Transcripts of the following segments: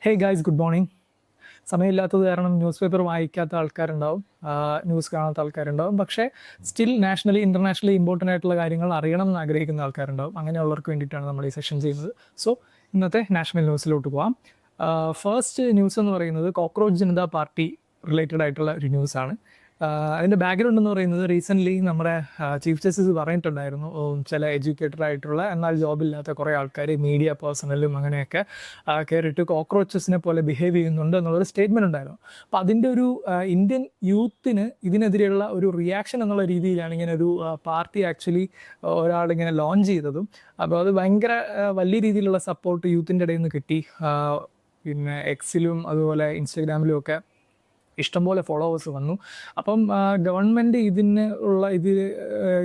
Hey guys, good morning. സമയമില്ലാത്തത് കാരണം news paper വായിക്കാത്ത ആൾക്കാരുണ്ടാവും, ന്യൂസ് കാണാത്ത ആൾക്കാരുണ്ടാവും. പക്ഷേ സ്റ്റിൽ നാഷണലി ഇൻ്റർനാഷണലി ഇമ്പോർട്ടൻ്റ് ആയിട്ടുള്ള കാര്യങ്ങൾ അറിയണം എന്ന് ആഗ്രഹിക്കുന്ന ആൾക്കാരുണ്ടാവും. അങ്ങനെയുള്ളവർക്ക് വേണ്ടിയിട്ടാണ് നമ്മൾ ഈ സെഷൻ ചെയ്യുന്നത്. സോ ഇന്നത്തെ നാഷണൽ ന്യൂസിലോട്ട് പോകാം. ഫസ്റ്റ് ന്യൂസ് എന്ന് പറയുന്നത് കോക്രോച്ച് ജനതാ പാർട്ടി റിലേറ്റഡ് ആയിട്ടുള്ള ഒരു ന്യൂസാണ്. അതിൻ്റെ ബാക്ക്ഗ്രൗണ്ട് എന്ന് പറയുന്നത് റീസെൻ്റ്ലി നമ്മുടെ ചീഫ് ജസ്റ്റിസ് പറഞ്ഞിട്ടുണ്ടായിരുന്നു, ചില എഡ്യൂക്കേറ്റഡ് ആയിട്ടുള്ള എന്നാൽ ജോബില്ലാത്ത കുറേ ആൾക്കാർ മീഡിയ പേഴ്സണലും അങ്ങനെയൊക്കെ കയറിയിട്ട് കോക്രോച്ചസിനെ പോലെ ബിഹേവ് ചെയ്യുന്നുണ്ട് എന്നുള്ളൊരു സ്റ്റേറ്റ്മെൻറ്റ് ഉണ്ടായിരുന്നു. അപ്പോൾ അതിൻ്റെ ഒരു ഇന്ത്യൻ യൂത്തിന് ഇതിനെതിരെയുള്ള ഒരു റിയാക്ഷൻ എന്നുള്ള രീതിയിലാണ് ഇങ്ങനെ ഒരു പാർട്ടി ആക്ച്വലി ഒരാളിങ്ങനെ ലോഞ്ച് ചെയ്തതും. അപ്പോൾ അത് ഭയങ്കര വലിയ രീതിയിലുള്ള സപ്പോർട്ട് യൂത്തിൻ്റെ ഇടയിൽ നിന്ന് കിട്ടി. പിന്നെ എക്സിലും അതുപോലെ ഇൻസ്റ്റഗ്രാമിലും ഒക്കെ ഇഷ്ടംപോലെ ഫോളോവേഴ്സ് വന്നു. അപ്പം ഗവൺമെൻറ്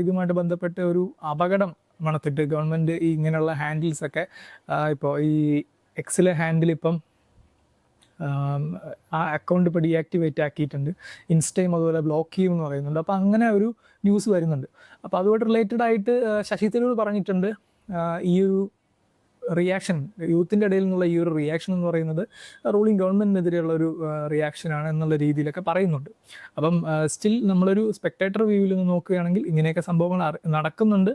ഇതുമായിട്ട് ബന്ധപ്പെട്ട് ഒരു അപകടം മണത്തിട്ട് ഗവൺമെൻറ് ഈ ഇങ്ങനെയുള്ള ഹാൻഡിൽസൊക്കെ ഇപ്പോൾ ഈ എക്സിലെ ഹാൻഡിൽ ഇപ്പം ആ അക്കൗണ്ട് ഇപ്പോൾ ഡീആക്ടിവേറ്റ് ആക്കിയിട്ടുണ്ട്. ഇൻസ്റ്റയും അതുപോലെ ബ്ലോക്ക് ചെയ്യുമെന്ന് പറയുന്നുണ്ട്. അപ്പോൾ അങ്ങനെ ഒരു ന്യൂസ് വരുന്നുണ്ട്. അപ്പോൾ അതുമായിട്ട് റിലേറ്റഡ് ആയിട്ട് ശശി തരൂർ പറഞ്ഞിട്ടുണ്ട്, ഈ ഒരു റിയാക്ഷൻ യൂത്തിൻ്റെ ഇടയിൽ നിന്നുള്ള ഈ ഒരു റിയാക്ഷൻ എന്ന് പറയുന്നത് റൂളിംഗ് ഗവൺമെൻറ്റിനെതിരെയുള്ള ഒരു റിയാക്ഷനാണ് എന്നുള്ള രീതിയിലൊക്കെ പറയുന്നുണ്ട്. അപ്പം സ്റ്റിൽ നമ്മളൊരു സ്പെക്ടേറ്റർ വ്യൂവിൽ നിന്ന് നോക്കുകയാണെങ്കിൽ ഇങ്ങനെയൊക്കെ സംഭവങ്ങൾ നടക്കുന്നുണ്ട്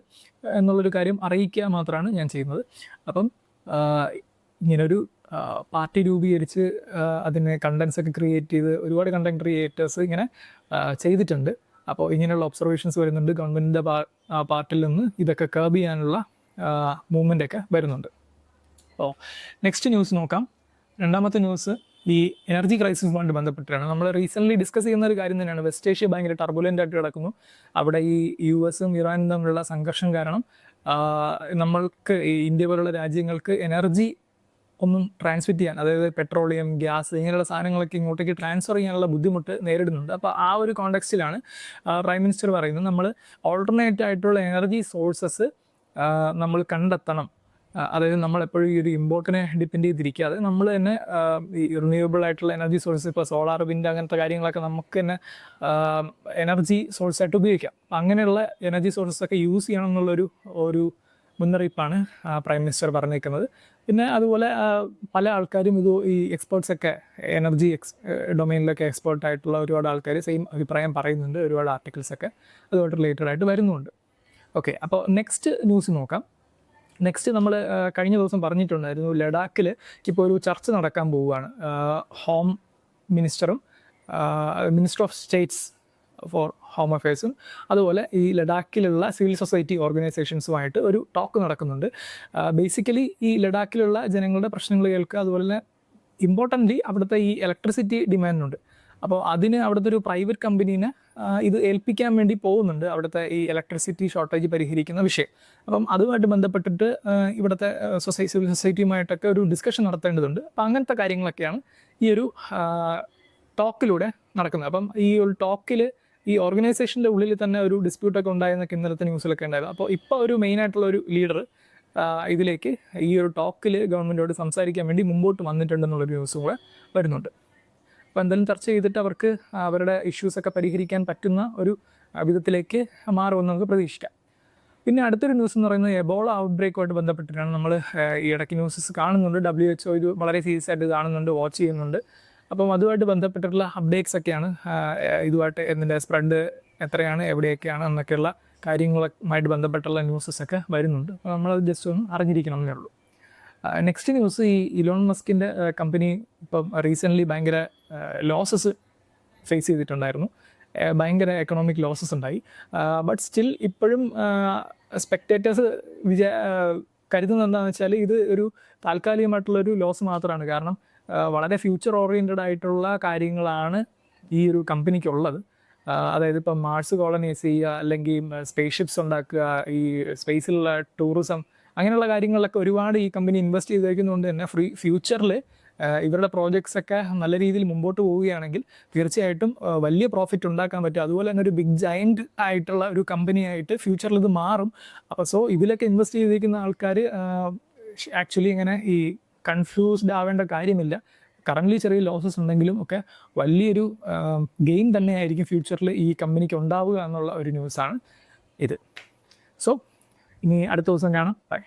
എന്നുള്ളൊരു കാര്യം അറിയിക്കുക മാത്രമാണ് ഞാൻ ചെയ്യുന്നത്. അപ്പം ഇങ്ങനൊരു പാർട്ടി രൂപീകരിച്ച് അതിനെ കണ്ടൻസ് ഒക്കെ ക്രിയേറ്റ് ചെയ്ത് ഒരുപാട് കണ്ടന്റ് ക്രിയേറ്റേഴ്സ് ഇങ്ങനെ ചെയ്തിട്ടുണ്ട്. അപ്പോൾ ഇങ്ങനെയുള്ള ഒബ്സർവേഷൻസ് വരുന്നുണ്ട്. ഗവൺമെൻറ്റിൻ്റെ പാർട്ടിൽ നിന്ന് ഇതൊക്കെ കർബ് ചെയ്യാനുള്ള മൂവ്മെൻ്റ് ഒക്കെ വരുന്നുണ്ട്. അപ്പോൾ നെക്സ്റ്റ് ന്യൂസ് നോക്കാം. രണ്ടാമത്തെ ന്യൂസ് ഈ എനർജി ക്രൈസിസുമായിട്ട് ബന്ധപ്പെട്ടിട്ടാണ്. നമ്മൾ റീസെൻ്റ്ലി ഡിസ്കസ് ചെയ്യുന്ന ഒരു കാര്യം തന്നെയാണ്. വെസ്റ്റ് ഏഷ്യ ഭയങ്കര ടർബുലൻ്റ് ആയിട്ട് കിടക്കുന്നു. അവിടെ ഈ US-ഉം ഇറാനും തമ്മിലുള്ള സംഘർഷം കാരണം നമ്മൾക്ക് ഈ ഇന്ത്യ പോലുള്ള രാജ്യങ്ങൾക്ക് എനർജി ഒന്നും ട്രാൻസ്മിറ്റ് ചെയ്യാൻ, അതായത് പെട്രോളിയം, ഗ്യാസ് ഇങ്ങനെയുള്ള സാധനങ്ങളൊക്കെ ഇങ്ങോട്ടേക്ക് ട്രാൻസ്ഫർ ചെയ്യാനുള്ള ബുദ്ധിമുട്ട് നേരിടുന്നുണ്ട്. അപ്പോൾ ആ ഒരു കോണ്ടെക്സ്റ്റിലാണ് പ്രൈം മിനിസ്റ്റർ പറയുന്നത്, നമ്മൾ ഓൾട്ടർനേറ്റ് ആയിട്ടുള്ള എനർജി സോഴ്സസ് നമ്മൾ കണ്ടെത്തണം. അതായത് നമ്മളെപ്പോഴും ഈ ഒരു ഇമ്പോർട്ടിനെ ഡിപ്പെൻഡ് ചെയ്തിരിക്കാതെ നമ്മൾ തന്നെ ഈ റിന്യൂവബിൾ ആയിട്ടുള്ള എനർജി സോഴ്സ്, ഇപ്പോൾ സോളാർ, വിൻഡ് അങ്ങനത്തെ കാര്യങ്ങളൊക്കെ നമുക്ക് തന്നെ എനർജി സോഴ്സായിട്ട് ഉപയോഗിക്കാം. അപ്പം അങ്ങനെയുള്ള എനർജി സോഴ്സസൊക്കെ യൂസ് ചെയ്യണം എന്നുള്ളൊരു മുന്നറിയിപ്പാണ് പ്രൈം മിനിസ്റ്റർ പറഞ്ഞിരിക്കുന്നത്. പിന്നെ അതുപോലെ പല ആൾക്കാരും ഈ എക്സ്പേർട്സൊക്കെ എനർജി ഡൊമൈനിലൊക്കെ എക്സ്പേർട്ടായിട്ടുള്ള ഒരുപാട് ആൾക്കാർ സെയിം അഭിപ്രായം പറയുന്നുണ്ട്. ഒരുപാട് ആർട്ടിക്കിൾസൊക്കെ അതുമായിട്ട് റിലേറ്റഡ് ആയിട്ട് വരുന്നുണ്ട്. ഓക്കെ, അപ്പോൾ നെക്സ്റ്റ് ന്യൂസ് നോക്കാം. നെക്സ്റ്റ് നമ്മൾ കഴിഞ്ഞ ദിവസം പറഞ്ഞിട്ടുണ്ടായിരുന്നു, ലഡാക്കിൽ ഇപ്പോൾ ഒരു ചർച്ച നടക്കാൻ പോവുകയാണ്. ഹോം മിനിസ്റ്ററും minister of states for home അഫയേഴ്സും അതുപോലെ ഈ ലഡാക്കിലുള്ള സിവിൽ സൊസൈറ്റി ഓർഗനൈസേഷൻസുമായിട്ട് ഒരു ടോക്ക് നടക്കുന്നുണ്ട്. ബേസിക്കലി ഈ ലഡാക്കിലുള്ള ജനങ്ങളുടെ പ്രശ്നങ്ങൾ കേൾക്കുക, അതുപോലെ തന്നെ ഇമ്പോർട്ടൻ്റ്ലി അവിടുത്തെ ഈ ഇലക്ട്രിസിറ്റി ഡിമാൻഡുണ്ട്. അപ്പോൾ അതിന് അവിടുത്തെ ഒരു പ്രൈവറ്റ് കമ്പനീനെ ഇത് ഏൽപ്പിക്കാൻ വേണ്ടി പോകുന്നുണ്ട്, അവിടുത്തെ ഈ ഇലക്ട്രിസിറ്റി ഷോർട്ടേജ് പരിഹരിക്കുന്ന വിഷയം. അപ്പം അതുമായിട്ട് ബന്ധപ്പെട്ടിട്ട് ഇവിടുത്തെ സിവിൽ സൊസൈറ്റിയുമായിട്ടൊക്കെ ഒരു ഡിസ്കഷൻ നടത്തേണ്ടതുണ്ട്. അപ്പം അങ്ങനത്തെ കാര്യങ്ങളൊക്കെയാണ് ഈ ഒരു ടോക്കിലൂടെ നടക്കുന്നത്. അപ്പം ഈ ഒരു ടോക്കിൽ ഈ ഓർഗനൈസേഷൻ്റെ ഉള്ളിൽ തന്നെ ഒരു ഡിസ്പ്യൂട്ടൊക്കെ ഉണ്ടായെന്നൊക്കെ ഇന്നലത്തെ ന്യൂസിലൊക്കെ ഉണ്ടായിരുന്നു. അപ്പോൾ ഇപ്പോൾ ഒരു മെയിനായിട്ടുള്ള ഒരു ലീഡർ ഇതിലേക്ക് ഈ ഒരു ടോക്കിൽ ഗവൺമെൻറ്റോട് സംസാരിക്കാൻ വേണ്ടി മുമ്പോട്ട് വന്നിട്ടുണ്ടെന്നുള്ളൊരു ന്യൂസും കൂടെ വരുന്നുണ്ട്. അപ്പോൾ എന്തെങ്കിലും ചർച്ച ചെയ്തിട്ട് അവർക്ക് അവരുടെ ഇഷ്യൂസൊക്കെ പരിഹരിക്കാൻ പറ്റുന്ന ഒരു വിധത്തിലേക്ക് മാറുമെന്ന് നമുക്ക് പ്രതീക്ഷിക്കാം. പിന്നെ അടുത്തൊരു ന്യൂസ് എന്ന് പറയുന്നത് എബോള ഔട്ട്ബ്രേക്കുമായിട്ട് ബന്ധപ്പെട്ടിട്ടാണ്. നമ്മൾ ഈ ഇടയ്ക്ക് ന്യൂസസ് കാണുന്നുണ്ട്. WHO ഇത് വളരെ സീരിയസ് ആയിട്ട് കാണുന്നുണ്ട്, വാച്ച് ചെയ്യുന്നുണ്ട്. അപ്പം അതുമായിട്ട് ബന്ധപ്പെട്ടിട്ടുള്ള അപ്ഡേറ്റ്സ് ഒക്കെയാണ്. ഇതുമായിട്ട് ഇതിൻ്റെ സ്പ്രെഡ് എത്രയാണ്, എവിടെയൊക്കെയാണ് എന്നൊക്കെയുള്ള കാര്യങ്ങളുമായിട്ട് ബന്ധപ്പെട്ടുള്ള ന്യൂസസൊക്കെ വരുന്നുണ്ട്. അപ്പോൾ നമ്മളത് ജസ്റ്റ് ഒന്ന് അറിഞ്ഞിരിക്കണം എന്നേ ഉള്ളൂ. നെക്സ്റ്റ് ന്യൂസ്, ഈ ഇലോൺ മസ്കിൻ്റെ കമ്പനി ഇപ്പം റീസെൻ്റ്ലി ഭയങ്കര ലോസസ് ഫേസ് ചെയ്തിട്ടുണ്ടായിരുന്നു. ഭയങ്കര എക്കണോമിക് ലോസസ് ഉണ്ടായി. ബട്ട് സ്റ്റിൽ ഇപ്പോഴും സ്പെക്ടേറ്റേഴ്സ് കരുതുന്നത് എന്താണെന്ന് വെച്ചാൽ ഇത് ഒരു താൽക്കാലികമായിട്ടുള്ളൊരു ലോസ് മാത്രമാണ്. കാരണം വളരെ ഫ്യൂച്ചർ ഓറിയൻറ്റഡ് ആയിട്ടുള്ള കാര്യങ്ങളാണ് ഈ ഒരു കമ്പനിക്കുള്ളത്. അതായത് ഇപ്പം മാർസ് കോളനൈസ് ചെയ്യുക, അല്ലെങ്കിൽ സ്പേസ് ഷിപ്സ് ഉണ്ടാക്കുക, ഈ സ്പേസിലുള്ള ടൂറിസം, അങ്ങനെയുള്ള കാര്യങ്ങളിലൊക്കെ ഒരുപാട് ഈ കമ്പനി ഇൻവെസ്റ്റ് ചെയ്തേക്കുന്നതുകൊണ്ട് തന്നെ ഫ്യൂച്ചറിൽ ഇവരുടെ പ്രോജക്ട്സ് ഒക്കെ നല്ല രീതിയിൽ മുമ്പോട്ട് പോവുകയാണെങ്കിൽ തീർച്ചയായിട്ടും വലിയ പ്രോഫിറ്റ് ഉണ്ടാക്കാൻ പറ്റും. അതുപോലെ തന്നെ ഒരു ബിഗ് ജയൻറ്റ് ആയിട്ടുള്ള ഒരു കമ്പനിയായിട്ട് ഫ്യൂച്ചറിൽ ഇത് മാറും. അപ്പോൾ സോ ഇതിലൊക്കെ ഇൻവെസ്റ്റ് ചെയ്തിരിക്കുന്ന ആൾക്കാർ ആക്ച്വലി ഇങ്ങനെ ഈ കൺഫ്യൂസ്ഡ് ആവേണ്ട കാര്യമില്ല. കറൻ്റ്ലി ചെറിയ ലോസസ് ഉണ്ടെങ്കിലും ഒക്കെ വലിയൊരു ഗെയിൻ തന്നെയായിരിക്കും ഫ്യൂച്ചറിൽ ഈ കമ്പനിക്ക് ഉണ്ടാവുക എന്നുള്ള ഒരു ന്യൂസാണ് ഇത്. സോ ഇനി അടുത്ത ദിവസം കാണാം. ബൈ.